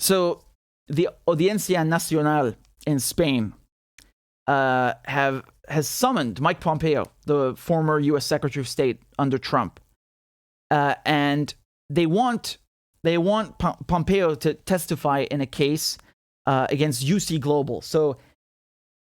So the Audiencia Nacional in Spain has summoned Mike Pompeo, the former U.S. Secretary of State under Trump, and they want Pompeo to testify in a case against UC Global. So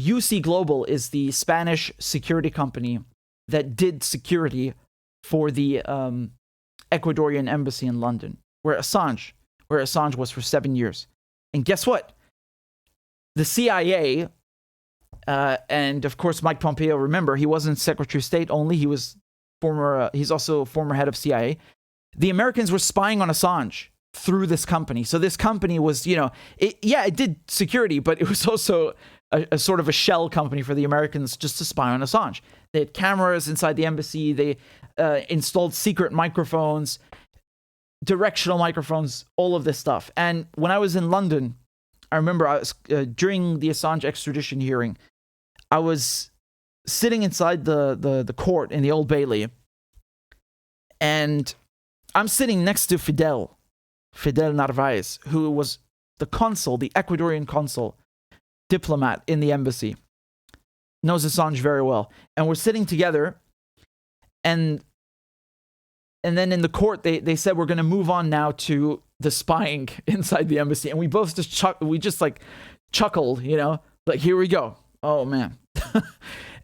UC Global is the Spanish security company that did security for the Ecuadorian embassy in London, where Assange was for 7 years. And guess what? The CIA, and of course Mike Pompeo, remember, he wasn't Secretary of State only, he was he's also former head of CIA. The Americans were spying on Assange through this company. So this company was, it did security, but it was also a sort of a shell company for the Americans just to spy on Assange. They had cameras inside the embassy. They installed secret microphones, directional microphones, all of this stuff. And when I was in London, I remember I was during the Assange extradition hearing, I was sitting inside the court in the Old Bailey, and I'm sitting next to Fidel Narvaez, who was the consul, the Ecuadorian consul, diplomat in the embassy, knows Assange very well. And we're sitting together, and then in the court, they said, we're going to move on now to the spying inside the embassy. And we both just chuckled, like, here we go. Oh, man.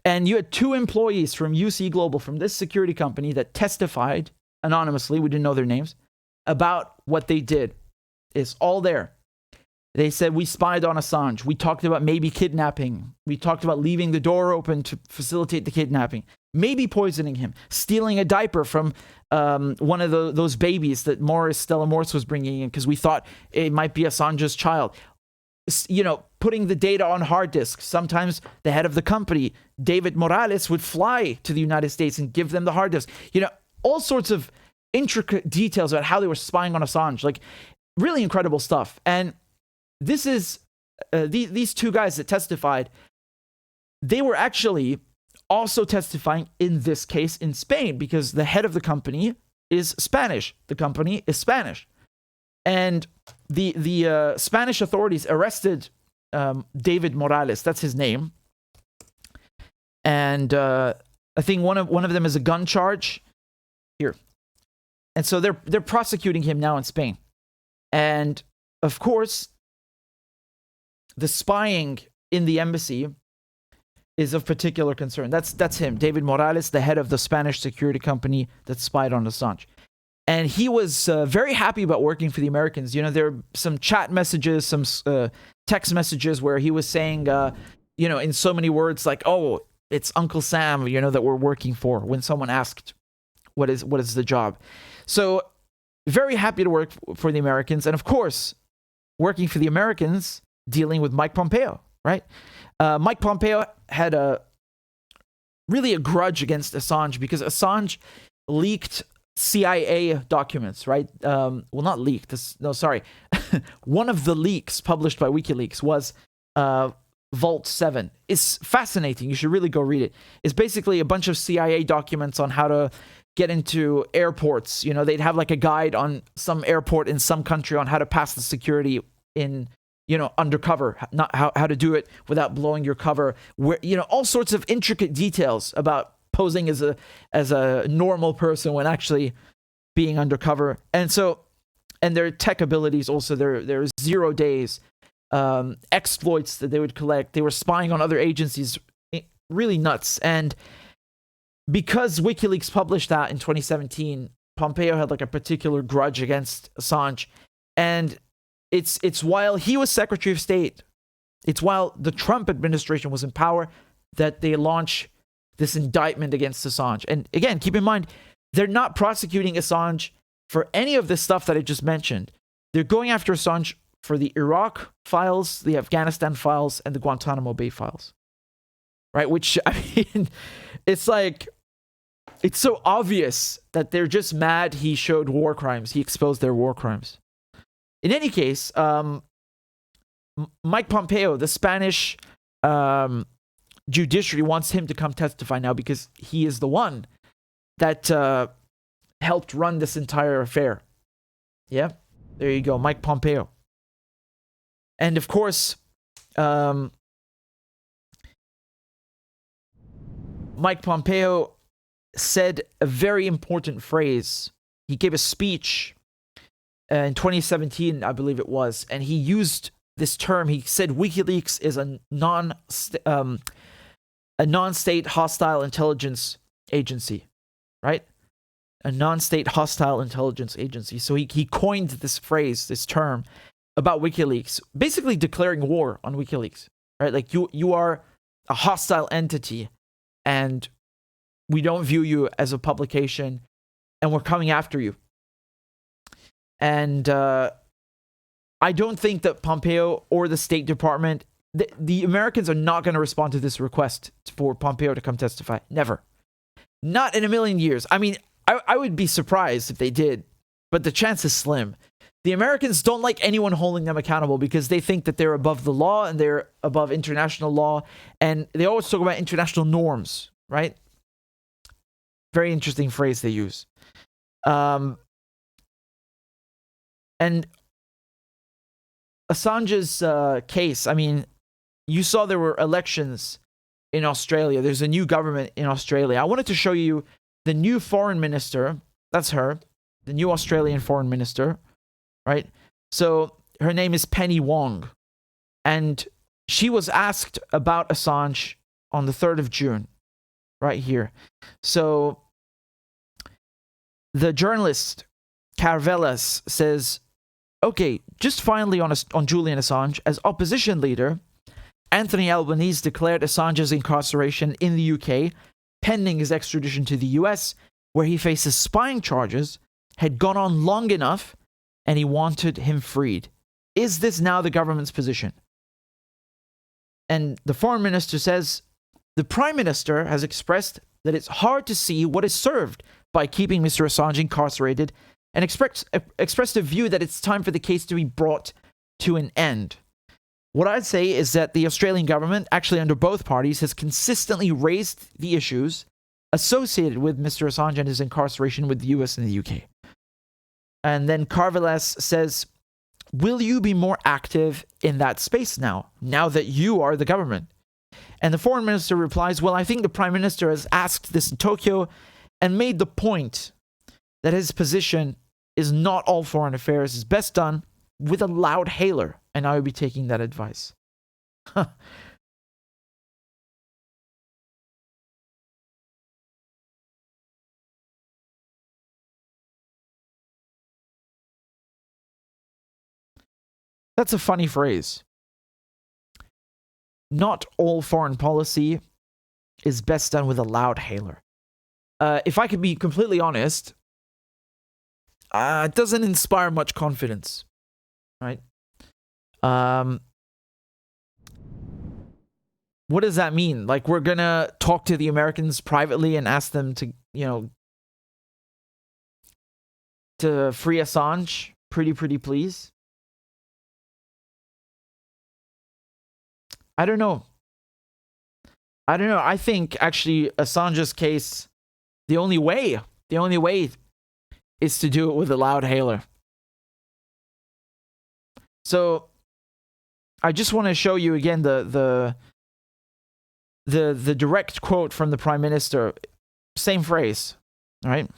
And you had two employees from UC Global, from this security company, that testified anonymously, we didn't know their names, about what they did. It's all there. They said, we spied on Assange. We talked about maybe kidnapping. We talked about leaving the door open to facilitate the kidnapping. Maybe poisoning him. Stealing a diaper from one of those babies that Stella Morris was bringing in because we thought it might be Assange's child. Putting the data on hard disks. Sometimes the head of the company, David Morales, would fly to the United States and give them the hard disk. All sorts of intricate details about how they were spying on Assange. Like, really incredible stuff. And this is these two guys that testified. They were actually also testifying in this case in Spain because the head of the company is Spanish. The company is Spanish, and the Spanish authorities arrested David Morales. That's his name, and I think one of them is a gun charge here, and so they're prosecuting him now in Spain, and of course, the spying in the embassy is of particular concern. That's him, David Morales, the head of the Spanish security company that spied on Assange. And he was very happy about working for the Americans. There are some chat messages, some text messages where he was saying, in so many words like, oh, it's Uncle Sam, that we're working for, when someone asked, what is the job? So very happy to work for the Americans. And of course, working for the Americans, dealing with Mike Pompeo, right? Mike Pompeo had a grudge against Assange because Assange leaked CIA documents, right? Not leaked. One of the leaks published by WikiLeaks was Vault 7. It's fascinating. You should really go read it. It's basically a bunch of CIA documents on how to get into airports. They'd have like a guide on some airport in some country on how to pass the security in, undercover, not how to do it without blowing your cover, where, all sorts of intricate details about posing as a normal person when actually being undercover. And their tech abilities also, their 0 days, exploits that they would collect. They were spying on other agencies, really nuts. And because WikiLeaks published that in 2017, Pompeo had like a particular grudge against Assange. And it's while he was Secretary of State, it's while the Trump administration was in power that they launch this indictment against Assange. And again, keep in mind, they're not prosecuting Assange for any of the stuff that I just mentioned. They're going after Assange for the Iraq files, the Afghanistan files, and the Guantanamo Bay files. Right? Which, it's like, it's so obvious that they're just mad he showed war crimes. He exposed their war crimes. In any case, Mike Pompeo, the Spanish judiciary, wants him to come testify now because he is the one that helped run this entire affair. Yeah, there you go, Mike Pompeo. And of course, Mike Pompeo said a very important phrase. He gave a speech in 2017, I believe it was, and he used this term. He said WikiLeaks is a non-state hostile intelligence agency, right? A non-state hostile intelligence agency. So he coined this phrase, this term about WikiLeaks, basically declaring war on WikiLeaks, right? Like you are a hostile entity, and we don't view you as a publication, and we're coming after you. And I don't think that Pompeo or the State Department, the Americans are not going to respond to this request for Pompeo to come testify. Never. Not in a million years. I mean, I would be surprised if they did, but the chance is slim. The Americans don't like anyone holding them accountable because they think that they're above the law and they're above international law. And they always talk about international norms, right? Very interesting phrase they use. And Assange's case, I mean, you saw there were elections in Australia. There's a new government in Australia. I wanted to show you the new foreign minister. That's her, the new Australian foreign minister, right? So her name is Penny Wong. And she was asked about Assange on the 3rd of June, right here. So the journalist Carvelas says, okay, just finally on Julian Assange, as opposition leader, Anthony Albanese declared Assange's incarceration in the UK, pending his extradition to the US, where he faces spying charges, had gone on long enough, and he wanted him freed. Is this now the government's position? And the foreign minister says, the prime minister has expressed that it's hard to see what is served by keeping Mr. Assange incarcerated, and expressed a view that it's time for the case to be brought to an end. What I'd say is that the Australian government, actually under both parties, has consistently raised the issues associated with Mr. Assange and his incarceration with the US and the UK. And then Carvelas says, will you be more active in that space now that you are the government? And the foreign minister replies, well, I think the prime minister has asked this in Tokyo and made the point that his position is not all foreign affairs, is best done with a loud hailer, and I would be taking that advice. That's a funny phrase. Not all foreign policy is best done with a loud hailer. If I could be completely honest, it doesn't inspire much confidence, right? What does that mean? Like, we're gonna talk to the Americans privately and ask them to, to free Assange, pretty please? I don't know. I think actually Assange's case, the only way is to do it with a loud hailer. So I just want to show you again the direct quote from the Prime Minister. Same phrase, right?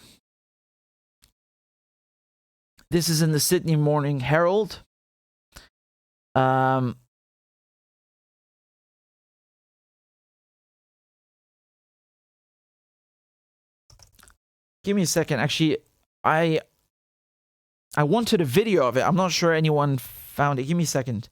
This is in the Sydney Morning Herald. Give me a second. Actually, I wanted a video of it. I'm not sure anyone found it. Give me a second.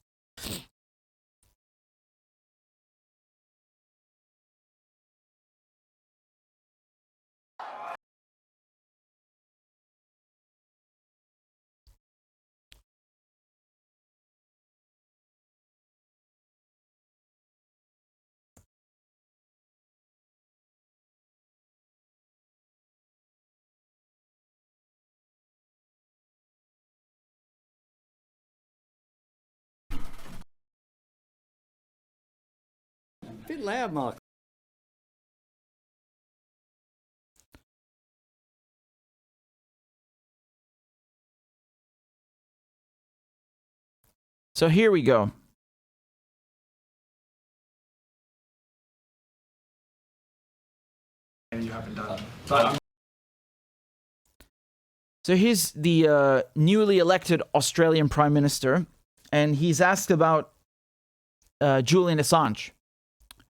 Bit loud, Mark. So here we go. You haven't done. So here's the newly elected Australian Prime Minister, and he's asked about Julian Assange,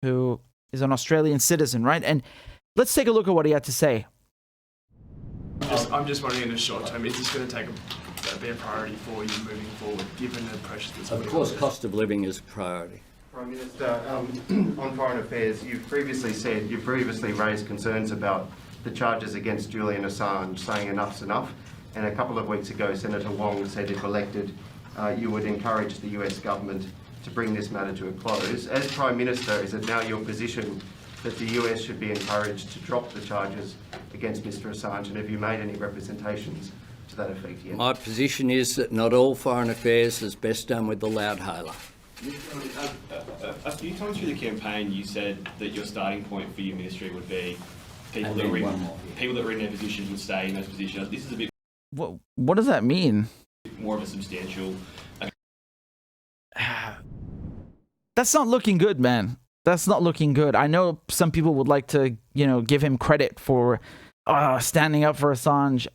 who is an Australian citizen, right? And let's take a look at what he had to say. I'm just wondering, in the short term, is this going to be a priority for you moving forward, given the pressures that's Of course, cost of living is a priority. Prime Minister, on foreign affairs, you've previously raised concerns about the charges against Julian Assange, saying enough's enough. And a couple of weeks ago, Senator Wong said if elected, you would encourage the US government to bring this matter to a close. As Prime Minister, is it now your position that the US should be encouraged to drop the charges against Mr Assange, and have you made any representations to that effect yet? My position is that not all foreign affairs is best done with the loudhailer. A few times through the campaign, you said that your starting point for your ministry would be people that were in their positions would stay in those positions. This is a bit What does that mean? more of a substantial. That's not looking good, man. That's not looking good. I know some people would like to, give him credit for standing up for Assange.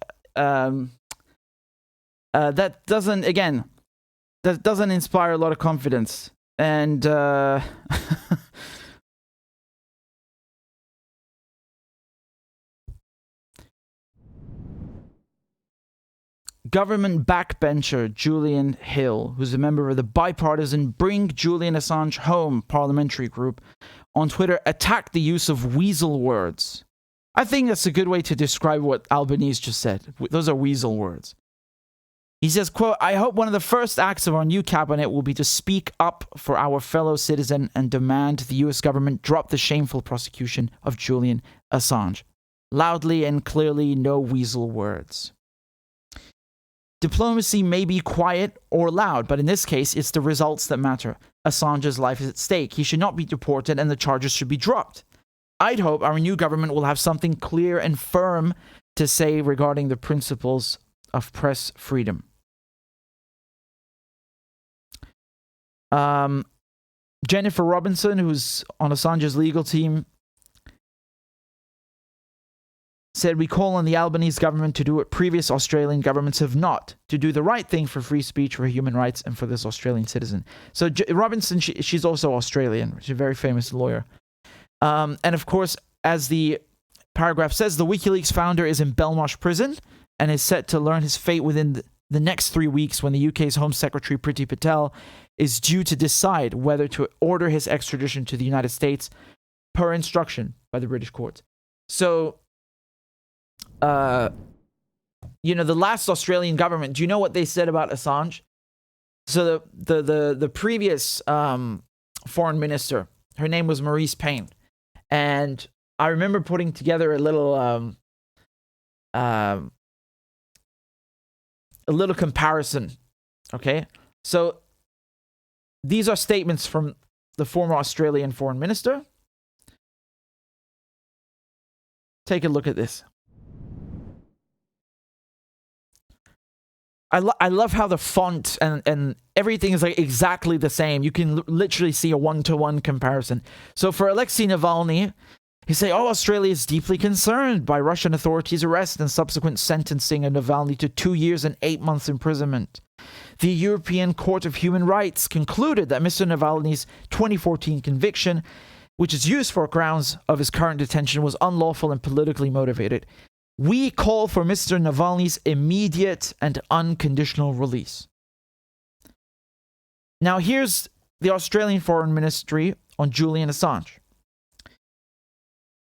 That doesn't inspire a lot of confidence. And government backbencher Julian Hill, who's a member of the bipartisan Bring Julian Assange Home parliamentary group, on Twitter attacked the use of weasel words. I think that's a good way to describe what Albanese just said. Those are weasel words. He says, quote, "I hope one of the first acts of our new cabinet will be to speak up for our fellow citizen and demand the US government drop the shameful prosecution of Julian Assange. Loudly and clearly, no weasel words." Diplomacy may be quiet or loud, but in this case, it's the results that matter. Assange's life is at stake. He should not be deported and the charges should be dropped. I'd hope our new government will have something clear and firm to say regarding the principles of press freedom. Jennifer Robinson, who's on Assange's legal team, said, "We call on the Albanese government to do what previous Australian governments have not, to do the right thing for free speech, for human rights, and for this Australian citizen." So Robinson, she's also Australian. She's a very famous lawyer. And of course, as the paragraph says, the WikiLeaks founder is in Belmarsh prison and is set to learn his fate within the next 3 weeks, when the UK's Home Secretary Priti Patel is due to decide whether to order his extradition to the United States per instruction by the British courts. So, the last Australian government, do you know what they said about Assange? So the previous foreign minister, her name was Marise Payne. And I remember putting together a little comparison. Okay, so these are statements from the former Australian foreign minister. Take a look at this. I love how the font and everything is like exactly the same. You can literally see a one-to-one comparison. So for Alexei Navalny, he say, Australia is deeply concerned by Russian authorities' arrest and subsequent sentencing of Navalny to 2 years and 8 months imprisonment. The European Court of Human Rights concluded that Mr. Navalny's 2014 conviction, which is used for grounds of his current detention, was unlawful and politically motivated. We call for Mr. Navalny's immediate and unconditional release. Now here's the Australian Foreign Ministry on Julian Assange.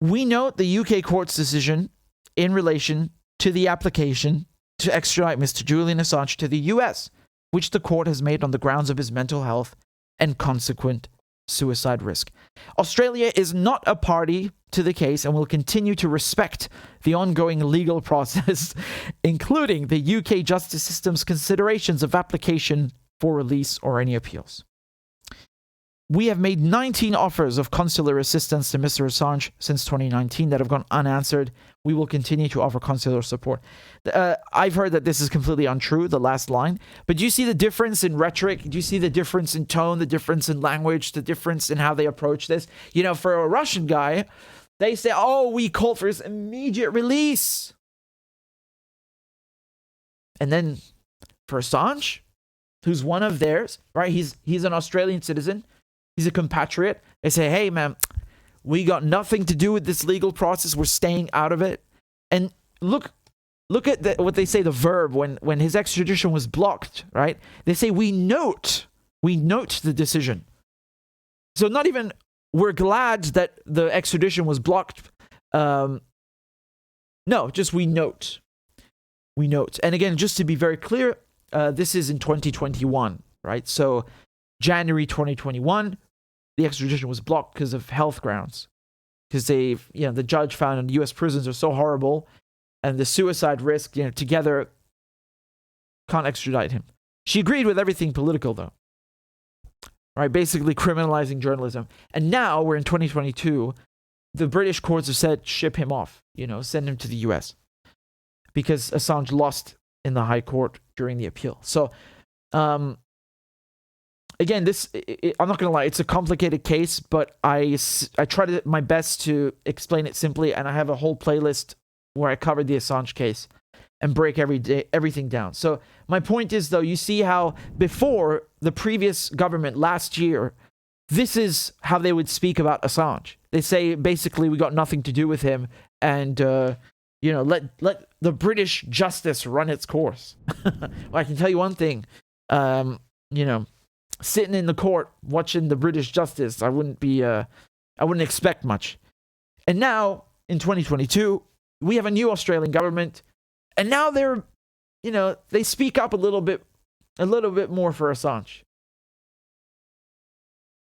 We note the UK court's decision in relation to the application to extradite Mr. Julian Assange to the US, which the court has made on the grounds of his mental health and consequent suicide risk. Australia is not a party to the case and will continue to respect the ongoing legal process, including the UK justice system's considerations of application for release or any appeals. We have made 19 offers of consular assistance to Mr. Assange since 2019 that have gone unanswered. We will continue to offer consular support. I've heard that this is completely untrue, the last line. But do you see the difference in rhetoric? Do you see the difference in tone, the difference in language, the difference in how they approach this? You know, for a Russian guy, they say, oh, we called for his immediate release. And then for Assange, who's one of theirs, right? He's an Australian citizen. He's a compatriot. They say, hey, man, we got nothing to do with this legal process. We're staying out of it. And look at what they say, the verb, when his extradition was blocked, right? They say, we note the decision. So not even, we're glad that the extradition was blocked. No, just we note. We note. And again, just to be very clear, this is in 2021, right? So January 2021, the extradition was blocked because of health grounds. Because the judge found U.S. prisons are so horrible, and the suicide risk, together can't extradite him. She agreed with everything political, though. Right, basically criminalizing journalism. And now we're in 2022. The British courts have said, ship him off, send him to the U.S. because Assange lost in the High Court during the appeal. So, again, I'm not going to lie, it's a complicated case, but I tried my best to explain it simply, and I have a whole playlist where I covered the Assange case and break everything down. So my point is, though, you see how before the previous government last year, this is how they would speak about Assange. They say, basically, we got nothing to do with him, and let the British justice run its course. Well, I can tell you one thing, sitting in the court watching the British justice, I wouldn't expect much. And now in 2022, we have a new Australian government, and now they speak up a little bit more for Assange.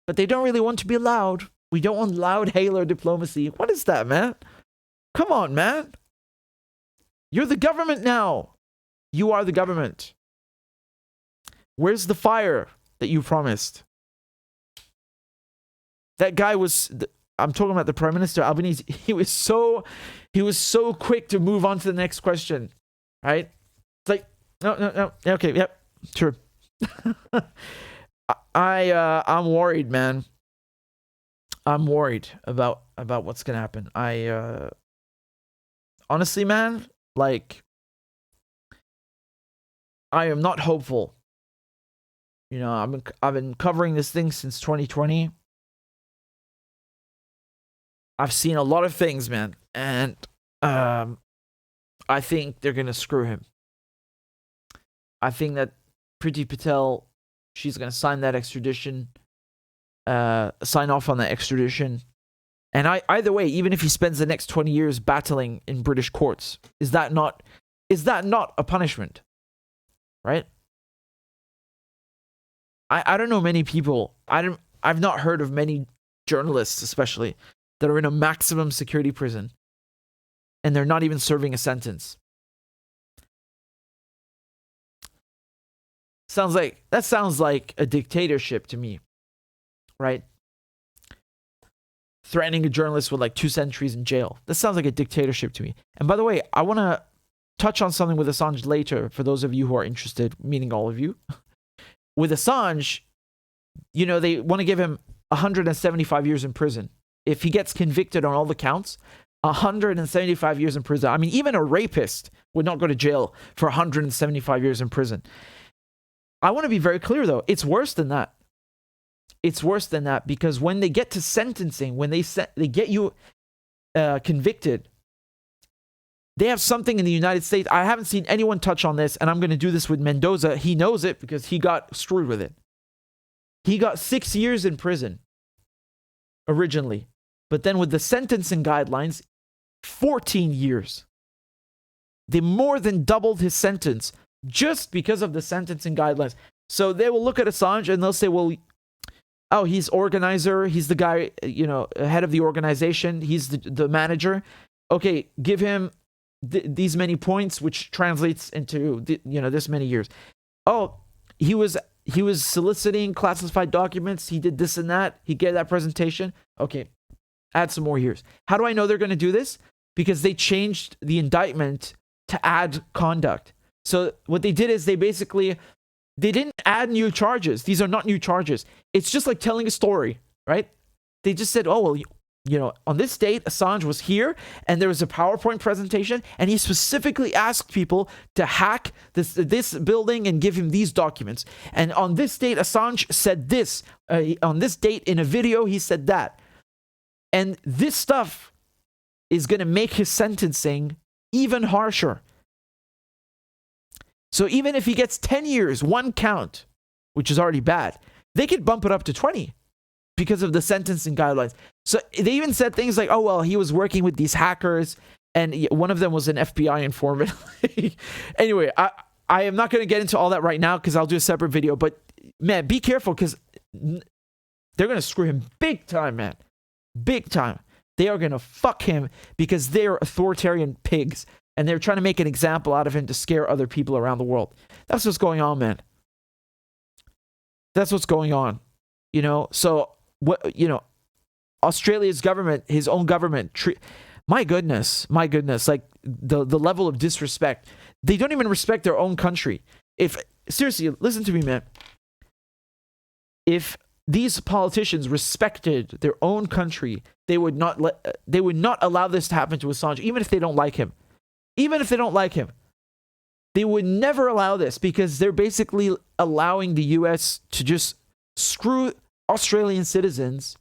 But they don't really want to be loud. We don't want loud hailer diplomacy. What is that, man? Come on, man. You're the government now. You are the government. Where's the fire that you promised? That guy I'm talking about the Prime Minister, Albanese. He was so quick to move on to the next question, right? It's like, no, okay, yep, sure. I'm worried, man. I'm worried about what's gonna happen. Honestly, man, like, I am not hopeful. I've been covering this thing since 2020. I've seen a lot of things, man, and I think they're gonna screw him. I think that Priti Patel, she's gonna sign that extradition, sign off on that extradition, and either way, even if he spends the next 20 years battling in British courts, is that not a punishment, right? I don't know many people. I've not heard of many journalists, especially, that are in a maximum security prison and they're not even serving a sentence. Sounds like a dictatorship to me, right? Threatening a journalist with like 2 centuries in jail. That sounds like a dictatorship to me. And by the way, I want to touch on something with Assange later for those of you who are interested, meaning all of you. With Assange, they want to give him 175 years in prison. If he gets convicted on all the counts, 175 years in prison. I mean, even a rapist would not go to jail for 175 years in prison. I want to be very clear, though. It's worse than that. It's worse than that, because when they get to sentencing, when they get you convicted, they have something in the United States. I haven't seen anyone touch on this, and I'm going to do this with Mendoza. He knows it because he got screwed with it. He got 6 years in prison originally, but then with the sentencing guidelines, 14 years. They more than doubled his sentence just because of the sentencing guidelines. So they will look at Assange and they'll say, well, oh, he's organizer. He's the guy, head of the organization. He's the manager. Okay, give him these many points, which translates into this many years. Oh, he was he was soliciting classified documents. He did this and that. He gave that presentation. Okay, add some more years. How do I know they're going to do this? Because they changed the indictment to add conduct. So what they did is they didn't add new charges. These are not new charges. It's just like telling a story, right? They just said, oh, well, on this date, Assange was here and there was a PowerPoint presentation and he specifically asked people to hack this building and give him these documents. And on this date, Assange said this. On this date in a video, he said that. And this stuff is going to make his sentencing even harsher. So even if he gets 10 years, one count, which is already bad, they could bump it up to 20 because of the sentencing guidelines. So they even said things like, oh, well, he was working with these hackers and one of them was an FBI informant. Anyway, I am not going to get into all that right now because I'll do a separate video. But, man, be careful because they're going to screw him big time, man. Big time. They are going to fuck him because they're authoritarian pigs and they're trying to make an example out of him to scare other people around the world. That's what's going on, man. That's what's going on. So what, Australia's government, his own government, my goodness, like the level of disrespect. They don't even respect their own country. Seriously, listen to me, man. If these politicians respected their own country, they would not allow this to happen to Assange, even if they don't like him. Even if they don't like him. They would never allow this because they're basically allowing the US to just screw Australian citizens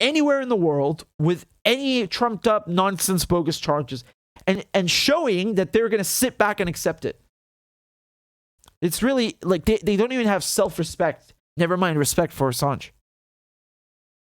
anywhere in the world with any trumped up nonsense bogus charges and showing that they're going to sit back and accept it. It's really like they don't even have self-respect. Never mind respect for Assange.